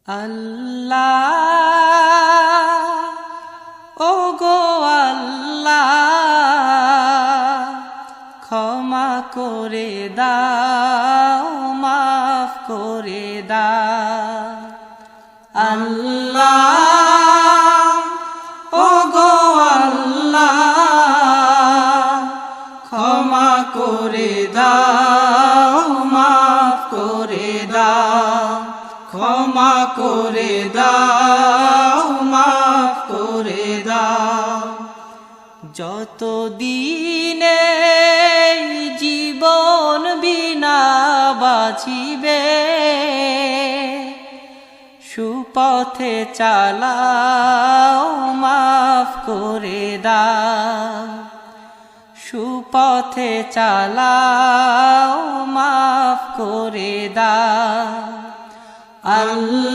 আল্লাহ ও গো আল্লাহ ক্ষমা করে দাও মাফ করে দাও আল্লাহ ও গো আল্লাহ ক্ষমা করে দাও মাফ করে দাও ক্ষমা করে দাও মাফ করে দাও যতদিনে জীবন বিনা বাঁচিবে সুপথে চালাও মাফ করে দাও সুপথে চালাও মাফ করে দাও আল্লাহ।